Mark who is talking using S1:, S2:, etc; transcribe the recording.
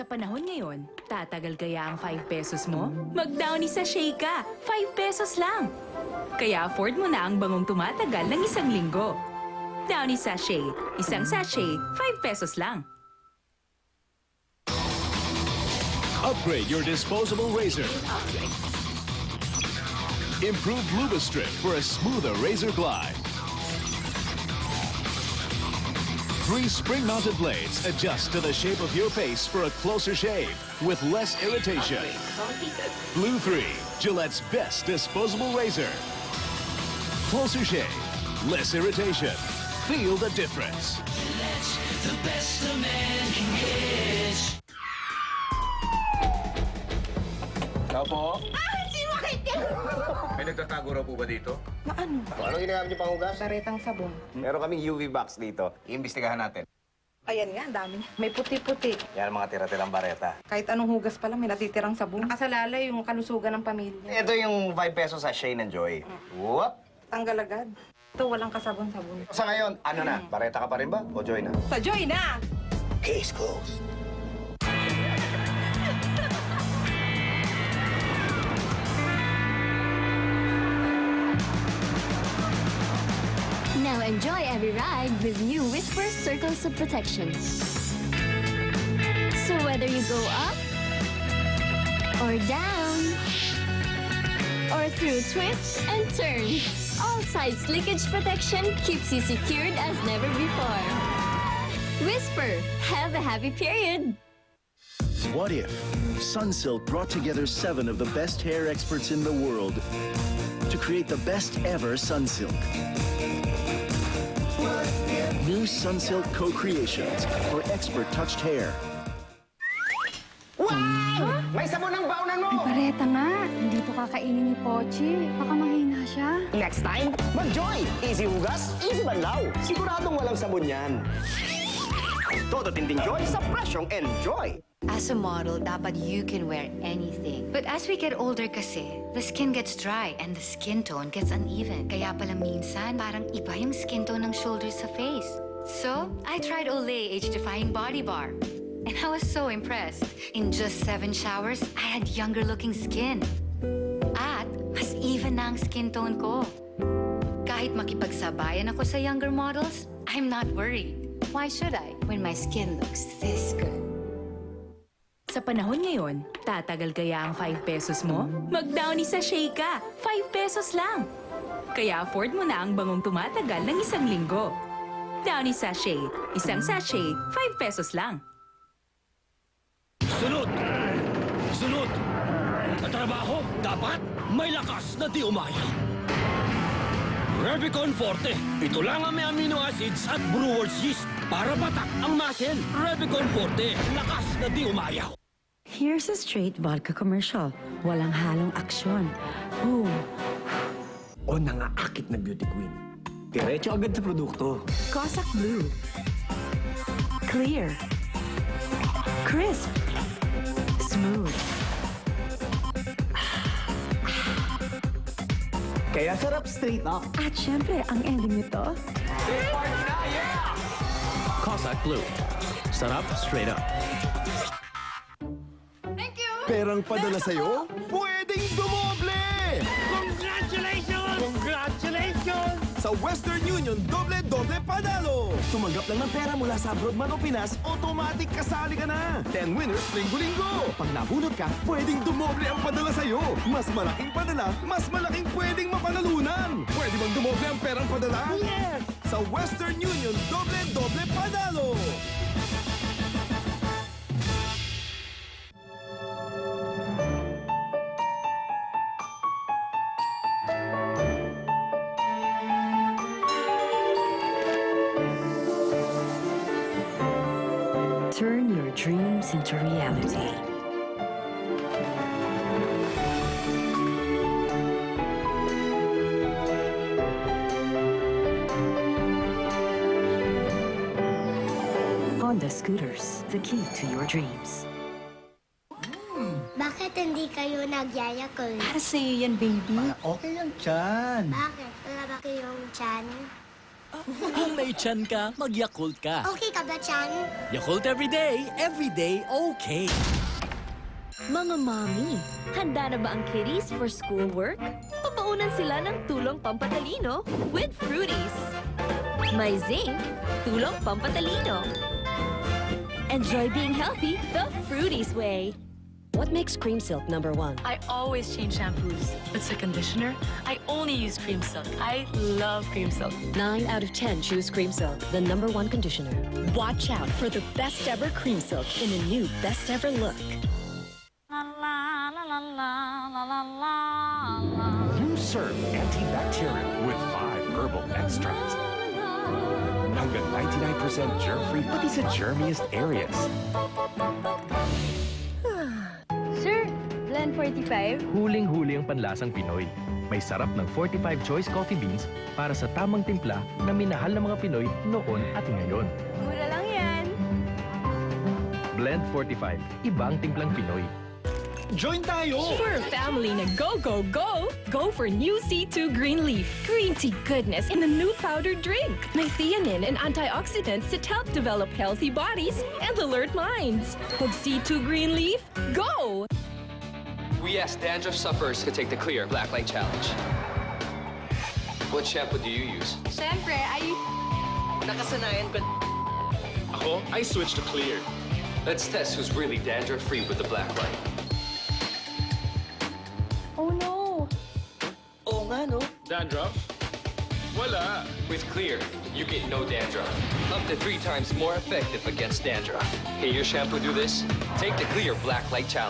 S1: Sa panahon ngayon, tatagal kaya ang 5 pesos mo? Mag-Downy sachet ka, 5 pesos lang. Kaya afford mo na ang bangong tumatagal ng 1 linggo. Downy sachet, isang sachet, 5 pesos lang.
S2: Upgrade your disposable razor. Improved Lubistrip for a smoother razor glide. 3 spring-mounted blades adjust to the shape of your face for a closer shave with less irritation. Blue 3, Gillette's best disposable razor. Closer shave, less irritation. Feel the difference.
S3: Gillette's the best a man can get.
S4: Tao po?
S5: Si Makit yan!
S4: May nagtatago raw po ba dito?
S5: Na ano?
S4: Ano ginagamit niyo pang hugas?
S5: Baretang sabon.
S4: Meron kaming UV box dito. Iimbestigahan natin.
S5: Ayan nga, ang dami niya. May puti-puti.
S4: Yan mga tira-tirang bareta.
S5: Kahit anong hugas pa lang, may natitirang sabon. Nakasalalay yung kalusugan ng pamilya.
S4: Ito yung 5 pesos sa Shane and Joy. Whoop!
S5: Tanggal agad. Ito, walang kasabon-sabon.
S4: Sa ngayon, ano na? Bareta ka pa rin ba? O Joy na?
S5: Sa Joy na!
S4: Case closed.
S6: Now enjoy every ride with new Whisper Circles of Protection. So whether you go up or down or through twists and turns, all sides leakage protection keeps you secured as never before. Whisper, have a happy period.
S7: What if Sunsilk brought together 7 of the best hair experts in the world to create the best ever Sunsilk? New Sunsilk co-creations for expert-touched hair.
S4: Wow! May sabon ng baunan mo!
S8: Bareta nga, hindi to kakainin ni Pochi. Baka mahina siya.
S9: Next time, mag-Joy! Easy hugas, easy banlaw. Siguradong walang sabon yan. Todo Tinting Joy sa presyong enjoy!
S10: As a model, dapat you can wear anything. But as we get older kasi, the skin gets dry and the skin tone gets uneven. Kaya pala minsan, parang iba yung skin tone ng shoulders sa face. So, I tried Olay Age-Defying Body Bar. And I was so impressed. In just 7 showers, I had younger-looking skin. At mas even na ang skin tone ko. Kahit makipagsabayan ako sa younger models, I'm not worried. Why should I when my skin looks this good?
S1: Sa panahon ngayon, tatagal kaya ang 5 pesos mo? Mag-Downy sachet ka, 5 pesos lang. Kaya afford mo na ang bangong tumatagal ng 1 linggo. Downy sachet, isang sachet, 5 pesos lang.
S3: Sunod! Sunod! Ang trabaho, dapat may lakas na di umayaw. Revicon Forte. Ito lang ang may amino acids at brewer's yeast para patak ang muscle. Revicon Forte. Lakas na di umayaw.
S8: Here's a straight vodka commercial. Walang halong aksyon. Boom.
S9: O nangaakit na beauty queen. Diretso agad sa produkto.
S8: Cossack Blue. Clear. Crisp. Smooth.
S9: Kaya sarap straight up.
S8: At syempre, ang ending nito,
S2: Cossack Blue. Sarap straight up.
S7: Perang padala sa'yo? Pwedeng dumoble!
S3: Congratulations! Congratulations!
S7: Sa Western Union, doble-doble padalo! Tumanggap lang ng pera mula sa abroad man o Pinas, automatic kasali ka na! 10 winners linggo-linggo! Pag nabunot ka, pwedeng dumoble ang padala sa'yo! Mas malaking padala, mas malaking pwedeng mapanalunan! Pwede bang dumoble ang perang padala? Yes! Sa Western Union, doble-doble padalo!
S8: turn your dreams into reality. Honda Scooters, the key to your dreams.
S11: Bakit hindi kayo nagyayakol?
S8: Para sa'yo yan, baby.
S9: Okay lang dyan.
S11: Bakit? Wala ba kayong tiyan?
S3: Kung may tiyan ka, mag-Yakult ka.
S11: Okay ka ba, Chan?
S3: Yakult every day, okay.
S6: Mga mommy, handa na ba ang kiddies for schoolwork? Papaunan sila ng tulong pampatalino with Fruities. May zinc, tulong pampatalino. Enjoy being healthy the Fruities way.
S12: What makes Cream Silk number 1?
S13: I always change shampoos, but for conditioner, I only use Cream Silk. I love Cream Silk.
S12: 9 out of 10 choose Cream Silk, the number 1 conditioner. Watch out for the best ever Cream Silk in a new best ever look.
S7: New Surf antibacterial with 5 herbal extracts. Hanggang 99% germ-free pati sa germiest areas.
S6: Sir, blend 45.
S14: Huling-huli ang panlasang Pinoy. May sarap ng 45 choice coffee beans para sa tamang timpla na minahal ng mga Pinoy noon at ngayon.
S6: Mura lang yan.
S14: Blend 45. Iba ang timplang Pinoy.
S7: Join tayo!
S1: For a family na go, go, go, go for new C2 Green Leaf. Green tea goodness in a new powdered drink. May theanine and antioxidants that help develop healthy bodies and alert minds. With C2 Green Leaf, go!
S15: We asked dandruff sufferers to take the Clear Black Light Challenge. What shampoo do you use?
S5: Siyempre,
S15: Nakasanayan ka. Ako, I switched to Clear. Let's test who's really dandruff-free with the black light.
S6: Oh no!
S15: Oo nga, no? Dandruff? Wala. With Clear, you get no dandruff. Up to 3 times more effective against dandruff. Can your shampoo do this? Take the Clear Black Light Challenge.